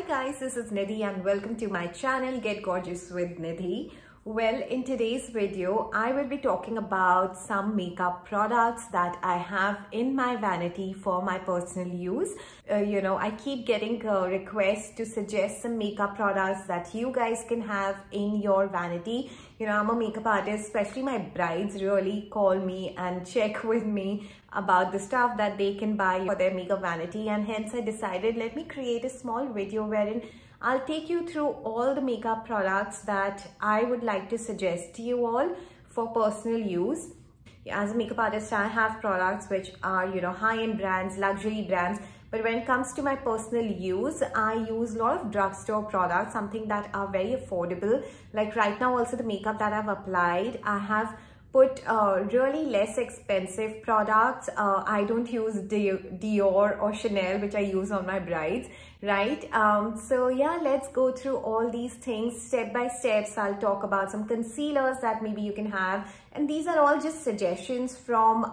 guys, this is Nidhi and welcome to my channel Get Gorgeous with Nidhi. Well, in today's video, I will be talking about some makeup products that I have in my vanity for my personal use. I keep getting requests to suggest some makeup products that you guys can have in your vanity. I'm a makeup artist, especially my brides really call me and check with me about the stuff that they can buy for their makeup vanity, and hence I decided let me create a small video wherein I'll take you through all the makeup products that I would like to suggest to you all for personal use. As a makeup artist, I have products which are, high-end brands, luxury brands. But when it comes to my personal use, I use a lot of drugstore products, something that are very affordable. Like right now also the makeup that I've applied, I have put really less expensive products. I don't use Dior or Chanel, which I use on my brides, right? So yeah, let's go through all these things step by step. So I'll talk about some concealers that maybe you can have, and these are all just suggestions from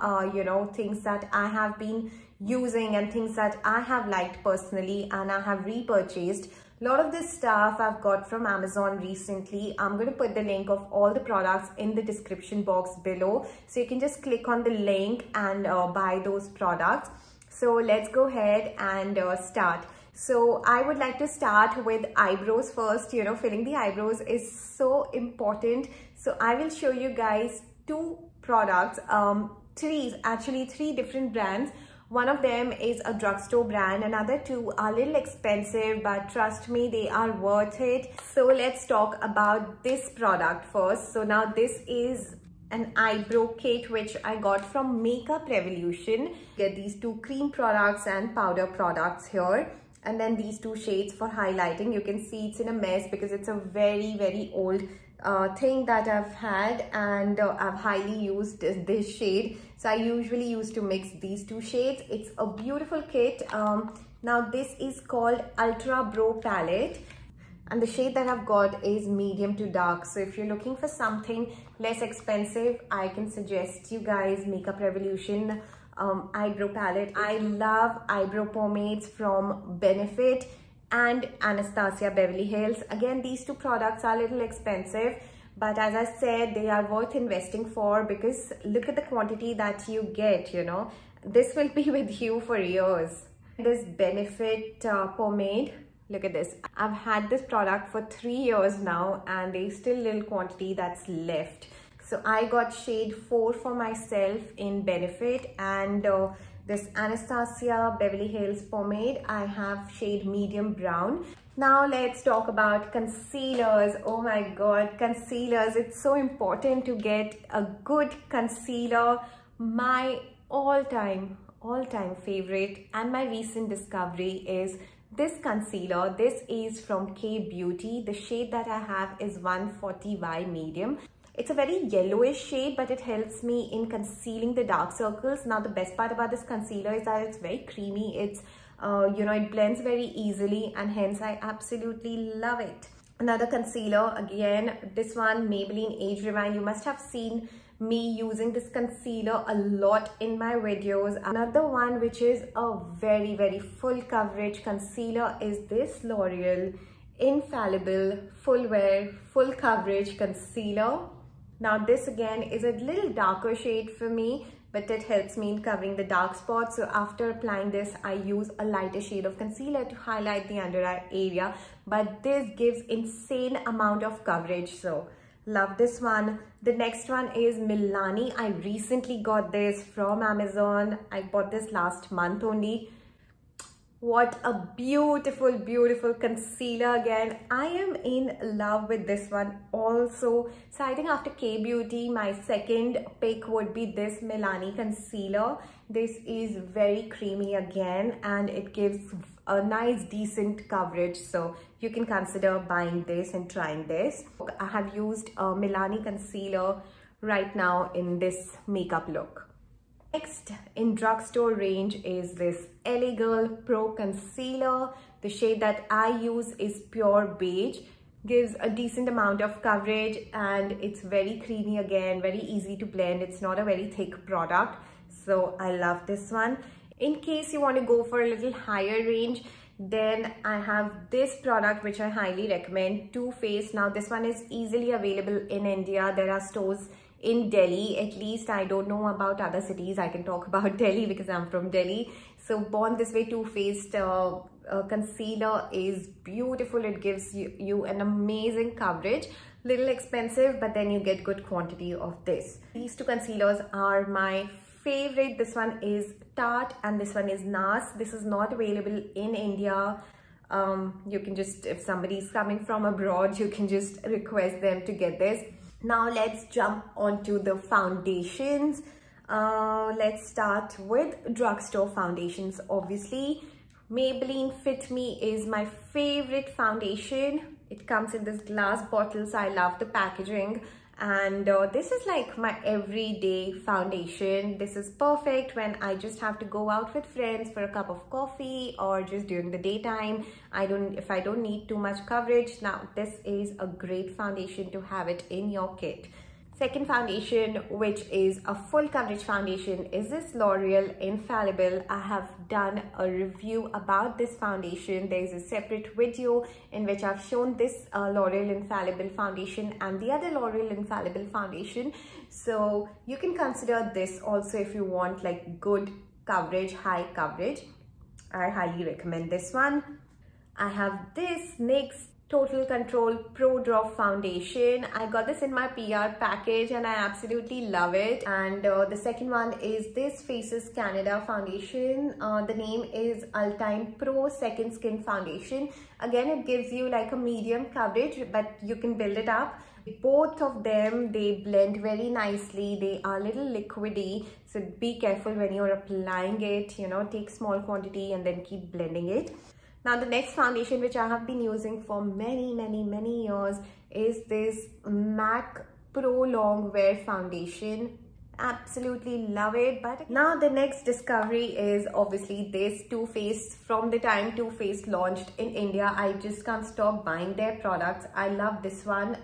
things that I have been using and things that I have liked personally and I have repurchased. A lot of this stuff I've got from Amazon recently. I'm going to put the link of all the products in the description box below, so you can just click on the link and buy those products. So let's go ahead and start. So I would like to start with eyebrows first. Filling the eyebrows is so important. So I will show you guys two products, three different brands. One of them is a drugstore brand, another two are a little expensive, but trust me, they are worth it. So let's talk about this product first. So now this is an eyebrow kit which I got from Makeup Revolution. Get these two cream products and powder products here, and then these two shades for highlighting. You can see it's in a mess because it's a very old thing that I've had, and I've highly used this shade. So I usually used to mix these two shades. It's a beautiful kit. Now this is called Ultra Brow Palette, and the shade that I've got is medium to dark. So if you're looking for something less expensive, I can suggest you guys Makeup Revolution eyebrow palette. I love eyebrow pomades from Benefit and Anastasia Beverly Hills. Again, these two products are a little expensive, but as I said, they are worth investing for, because look at the quantity that you get. This will be with you for years. This Benefit pomade, look at this. I've had this product for 3 years now and there's still little quantity that's left. So I got shade 4 for myself in Benefit, and this Anastasia Beverly Hills pomade, I have shade medium brown. Now let's talk about concealers. Oh my god, concealers. It's so important to get a good concealer. My all-time favorite and my recent discovery is this concealer. This is from K Beauty. The shade that I have is 140Y medium. It's a very yellowish shade, but it helps me in concealing the dark circles. Now the best part about this concealer is that it's very creamy. It's it blends very easily, and hence I absolutely love it. Another concealer, again, this one, Maybelline Age Rewind. You must have seen me using this concealer a lot in my videos. Another one which is a very full coverage concealer is this L'Oreal Infallible Full Wear Full Coverage Concealer. Now this again is a little darker shade for me, but it helps me in covering the dark spots. So after applying this, I use a lighter shade of concealer to highlight the under eye area, but this gives insane amount of coverage. So love this one. The next one is Milani. I recently got this from Amazon. I bought this last month only. What a beautiful concealer. Again, I am in love with this one also. So I think after K Beauty, my second pick would be this Milani concealer. This is very creamy again, and it gives a nice decent coverage. So you can consider buying this and trying this. I have used a Milani concealer right now in this makeup look. Next in drugstore range is this LA Girl Pro Concealer. The shade that I use is Pure Beige. Gives a decent amount of coverage, and it's very creamy again, very easy to blend. It's not a very thick product, so I love this one. In case you want to go for a little higher range, Then I have this product which I highly recommend, Too Faced. Now this one is easily available in India. There are stores in Delhi, at least. I don't know about other cities. I can talk about Delhi because I'm from Delhi. So Born This Way Too Faced concealer is beautiful. It gives you an amazing coverage. Little expensive, but then you get good quantity of this. These two concealers are my favorite. This one is Tarte and this one is NARS. This is not available in India. You can just, if somebody is coming from abroad, you can just request them to get this. Now let's jump onto the foundations. Let's start with drugstore foundations. Obviously, Maybelline Fit Me is my favorite foundation. It comes in this glass bottle, so I love the packaging. And this is like my everyday foundation. This is perfect when I just have to go out with friends for a cup of coffee or just during the daytime. If I don't need too much coverage, now this is a great foundation to have it in your kit. Second foundation, which is a full coverage foundation, is this L'Oreal Infallible. I have done a review about this foundation. There is a separate video in which I've shown this L'Oreal Infallible foundation and the other L'Oreal Infallible foundation. So you can consider this also if you want like good coverage, high coverage. I highly recommend this one. I have this NYX Total Control Pro Drop Foundation. I got this in my PR package and I absolutely love it. And the second one is this Faces Canada foundation. The name is Ultime Pro Second Skin Foundation. Again, it gives you like a medium coverage, but you can build it up. Both of them, they blend very nicely. They are a little liquidy, so be careful when you're applying it. You know, take small quantity and then keep blending it. Now the next foundation which I have been using for many years is this MAC Pro Long Wear Foundation. Absolutely love it. But now the next discovery is obviously this Too Faced. From the time Too Faced launched in India, I just can't stop buying their products. I love this one.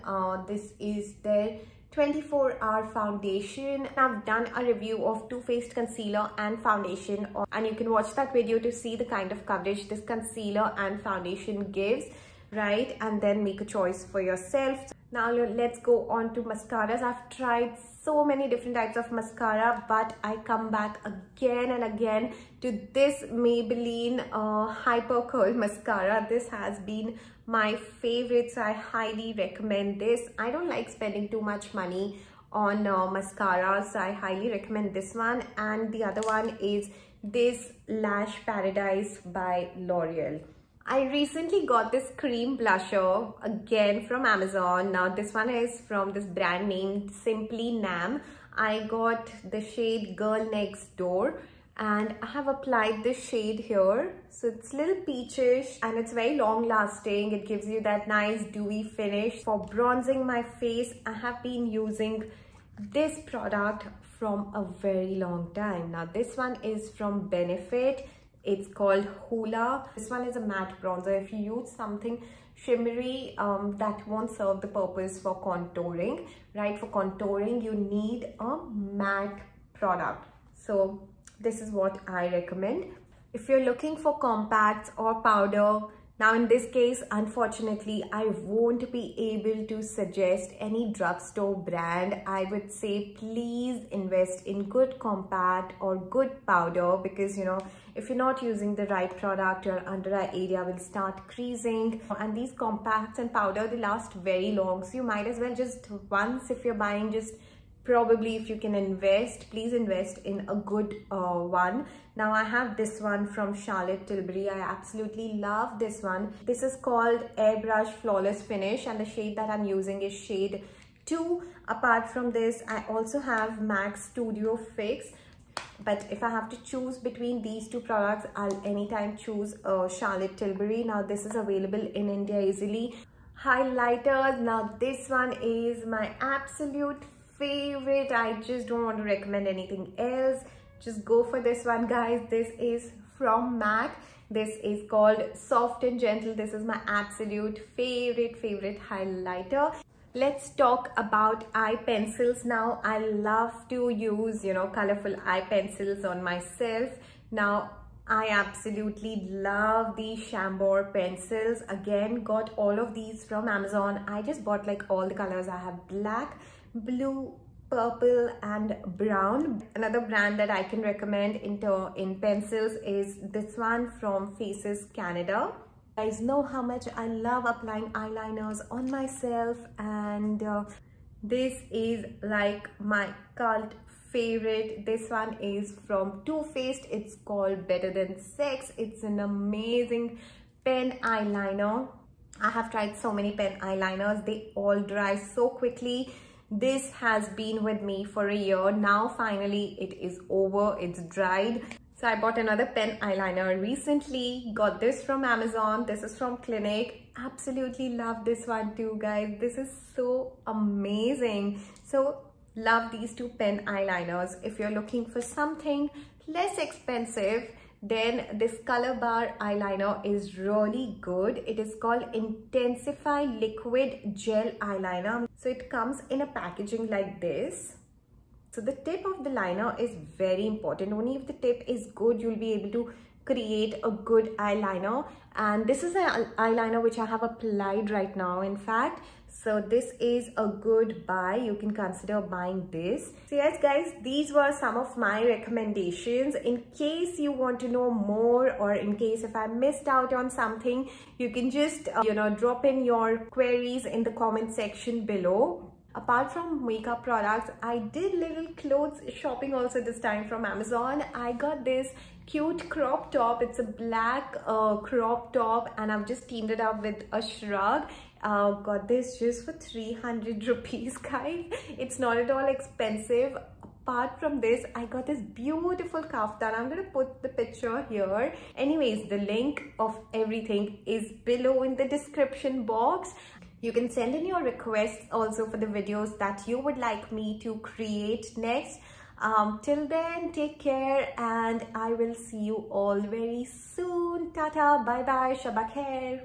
This is their 24-hour foundation. I've done a review of Too Faced concealer and foundation, and you can watch that video to see the kind of coverage this concealer and foundation gives, right? And then make a choice for yourself. Now let's go on to mascaras. I've tried so many different types of mascara, but I come back again and again to this Maybelline Hyper Curl mascara. This has been my favorite, so I highly recommend this. I don't like spending too much money on mascara, so I highly recommend this one. And the other one is this Lash Paradise by L'Oreal. I recently got this cream blusher again from Amazon. Now this one is from this brand named Simply Nam. I got the shade Girl Next Door and I have applied this shade here. So it's a little peachish and it's very long lasting. It gives you that nice dewy finish. For bronzing my face, I have been using this product from a very long time. Now this one is from Benefit. It's called Hoola. This one is a matte bronzer. If you use something shimmery, that won't serve the purpose for contouring, right? For contouring, you need a matte product. So this is what I recommend. If you're looking for compacts or powder, now in this case, unfortunately, I won't be able to suggest any drugstore brand. I would say please invest in good compact or good powder, because you know, if you're not using the right product, your under eye area will start creasing. And these compacts and powder, they last very long. So you might as well just once, if you're buying, just probably if you can invest, please invest in a good one. Now I have this one from Charlotte Tilbury. I absolutely love this one. This is called Airbrush Flawless Finish and the shade that I'm using is shade 2. Apart from this, I also have MAC Studio Fix. But if I have to choose between these two products, I'll anytime choose Charlotte Tilbury. Now this is available in India easily. Highlighters. Now this one is my absolute favorite. I just don't want to recommend anything else. Just go for this one, guys. This is from MAC. This is called Soft and Gentle. This is my absolute favorite highlighter. Let's talk about eye pencils now. I love to use, you know, colorful eye pencils on myself. Now I absolutely love these Chambord pencils. Again, got all of these from Amazon. I just bought like all the colors. I have black, blue, purple and brown. Another brand that I can recommend in pencils is this one from Faces Canada. You guys know how much I love applying eyeliners on myself, and this is like my cult favorite. This one is from Too Faced. It's called Better Than Sex. It's an amazing pen eyeliner. I have tried so many pen eyeliners. They all dry so quickly. This has been with me for a year. Now finally it is over. It's dried. So I bought another pen eyeliner recently. Got this from Amazon. This is from Clinique. Absolutely love this one too, guys. This is so amazing. So love these two pen eyeliners. If you're looking for something less expensive, then this Color Bar eyeliner is really good. It is called Intensify Liquid Gel Eyeliner. So it comes in a packaging like this. So the tip of the liner is very important. Only if the tip is good, you'll be able to create a good eyeliner. And this is an eyeliner which I have applied right now, in fact. So this is a good buy. You can consider buying this. So yes guys, these were some of my recommendations. In case you want to know more, or in case if I missed out on something, you can just drop in your queries in the comment section below. Apart from makeup products, I did little clothes shopping also this time from Amazon. I got this cute crop top. It's a black crop top, and I've just teamed it up with a shrug. Got this just for 300 rupees, guys. It's not at all expensive. Apart from this, I got this beautiful kaftan. I'm gonna put the picture here. Anyways, the link of everything is below in the description box. You can send in your requests also for the videos that you would like me to create next. Till then, take care, and I will see you all very soon. Tata, bye bye, Shabak Khair.